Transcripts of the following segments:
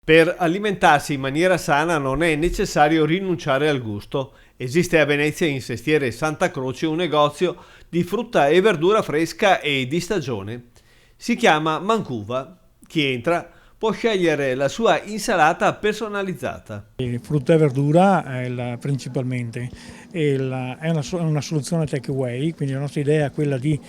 Per alimentarsi in maniera sana non è necessario rinunciare al gusto. Esiste a Venezia, in Sestiere Santa Croce, un negozio di frutta e verdura fresca e di stagione. Si chiama Mancuva. Chi entra può scegliere la sua insalata personalizzata. Frutta e verdura principalmente è una soluzione take away, quindi la nostra idea è quella di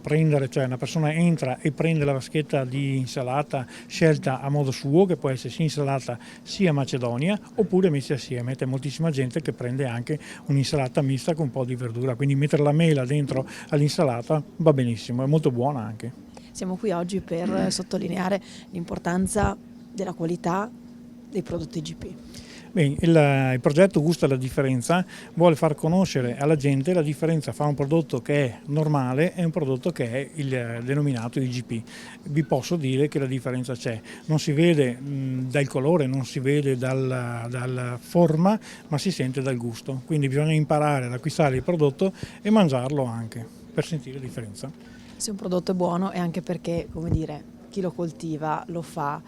prendere, cioè una persona entra e prende la vaschetta di insalata scelta a modo suo, che può essere sia insalata sia macedonia, oppure messi assieme. C'è moltissima gente che prende anche un'insalata mista con un po' di verdura, quindi mettere la mela dentro all'insalata va benissimo, è molto buona anche. Siamo qui oggi per sottolineare l'importanza della qualità dei prodotti IGP. Bene, il progetto Gusta la differenza vuole far conoscere alla gente la differenza fra un prodotto che è normale e un prodotto che è il denominato IGP. Vi posso dire che la differenza c'è, non si vede dal colore, non si vede dalla forma, ma si sente dal gusto. Quindi bisogna imparare ad acquistare il prodotto e mangiarlo anche per sentire la differenza. Se un prodotto è buono è anche perché, come dire, chi lo coltiva lo fa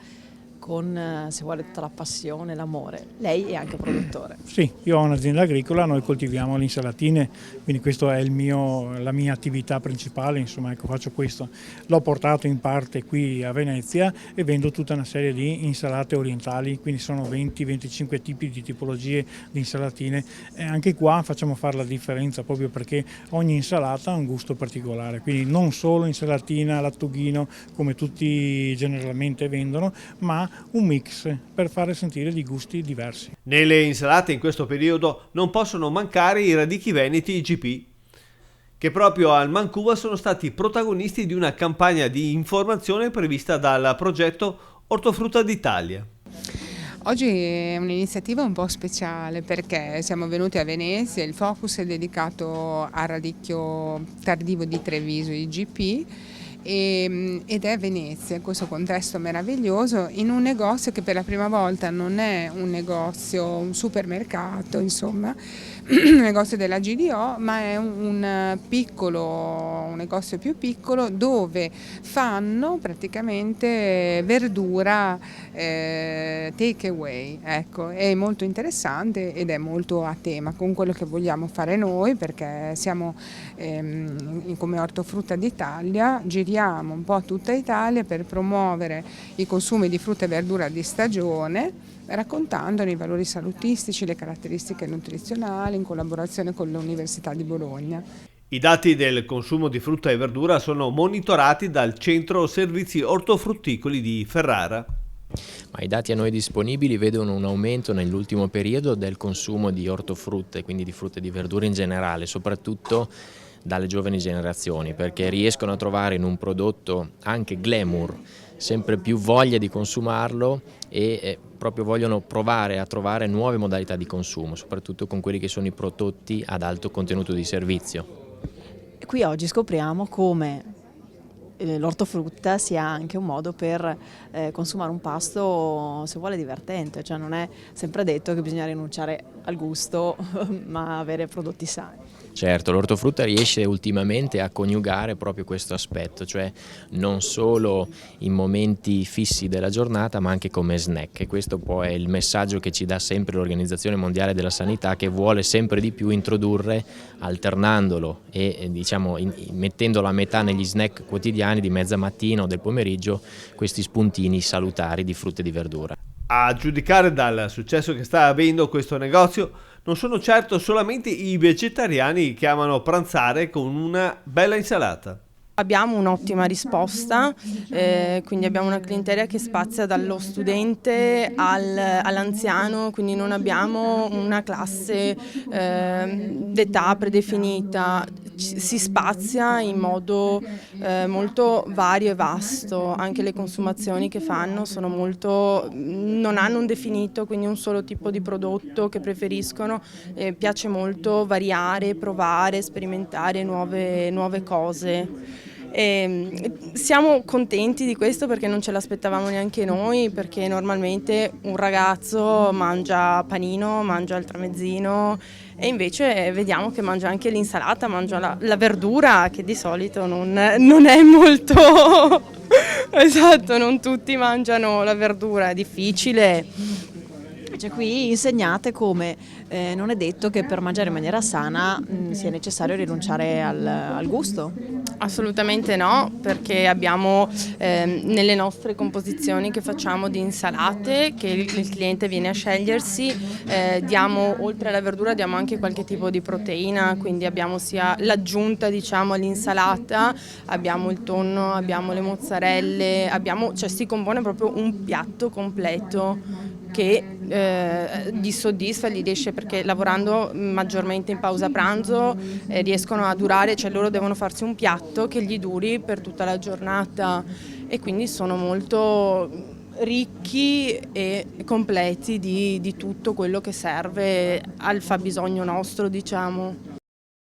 con, se vuole, tutta la passione, l'amore. Lei è anche produttore. Sì, io ho un'azienda agricola, noi coltiviamo le insalatine, quindi questa è la mia attività principale, insomma, ecco, faccio questo. L'ho portato in parte qui a Venezia e vendo tutta una serie di insalate orientali, quindi sono 20-25 tipi di tipologie di insalatine e anche qua facciamo fare la differenza proprio perché ogni insalata ha un gusto particolare, quindi non solo insalatina, lattughino come tutti generalmente vendono, ma un mix per fare sentire di gusti diversi. Nelle insalate in questo periodo non possono mancare i radicchi veneti IGP, che proprio al Mancuva sono stati protagonisti di una campagna di informazione prevista dal progetto Ortofrutta d'Italia. Oggi è un'iniziativa un po' speciale perché siamo venuti a Venezia, il focus è dedicato al radicchio tardivo di Treviso IGP ed è Venezia, in questo contesto meraviglioso, in un negozio che per la prima volta non è un negozio, un supermercato, insomma, un negozio della GDO, ma è un negozio più piccolo dove fanno praticamente verdura take away. Ecco, è molto interessante ed è molto a tema con quello che vogliamo fare noi, perché siamo come Ortofrutta d'Italia, giriamo un po' tutta Italia per promuovere i consumi di frutta e verdura di stagione, raccontandone i valori salutistici, le caratteristiche nutrizionali in collaborazione con l'Università di Bologna. I dati del consumo di frutta e verdura sono monitorati dal Centro Servizi Ortofrutticoli di Ferrara. Ma i dati a noi disponibili vedono un aumento nell'ultimo periodo del consumo di ortofrutte, quindi di frutta e di verdura in generale, soprattutto dalle giovani generazioni, perché riescono a trovare in un prodotto anche glamour sempre più voglia di consumarlo e proprio vogliono provare a trovare nuove modalità di consumo, soprattutto con quelli che sono i prodotti ad alto contenuto di servizio. E qui oggi scopriamo come l'ortofrutta sia anche un modo per consumare un pasto, se vuole, divertente, cioè non è sempre detto che bisogna rinunciare al gusto ma avere prodotti sani. Certo, l'ortofrutta riesce ultimamente a coniugare proprio questo aspetto, cioè non solo in momenti fissi della giornata ma anche come snack, e questo poi è il messaggio che ci dà sempre l'Organizzazione Mondiale della Sanità, che vuole sempre di più introdurre, alternandolo e mettendolo a metà negli snack quotidiani di mezza mattina o del pomeriggio, questi spuntini salutari di frutta e di verdura. A giudicare dal successo che sta avendo questo negozio, non sono certo solamente i vegetariani che amano pranzare con una bella insalata. Abbiamo un'ottima risposta, quindi abbiamo una clientela che spazia dallo studente all'anziano, quindi non abbiamo una classe d'età predefinita, si spazia in modo molto vario e vasto, anche le consumazioni che fanno sono non hanno un definito, quindi un solo tipo di prodotto che preferiscono, piace molto variare, provare, sperimentare nuove cose. Siamo contenti di questo perché non ce l'aspettavamo neanche noi, perché normalmente un ragazzo mangia panino, mangia il tramezzino e invece vediamo che mangia anche l'insalata, mangia la verdura che di solito non è molto Esatto, non tutti mangiano la verdura, è difficile. Cioè, qui insegnate come non è detto che per mangiare in maniera sana sia necessario rinunciare al gusto. Assolutamente no, perché abbiamo nelle nostre composizioni che facciamo di insalate, che il cliente viene a scegliersi, oltre alla verdura diamo anche qualche tipo di proteina, quindi abbiamo sia l'aggiunta, diciamo, all'insalata, abbiamo il tonno, abbiamo le mozzarelle, cioè si compone proprio un piatto completo che li soddisfa, li riesce, perché lavorando maggiormente in pausa pranzo riescono a durare, cioè loro devono farsi un piatto che gli duri per tutta la giornata e quindi sono molto ricchi e completi di tutto quello che serve al fabbisogno nostro, diciamo.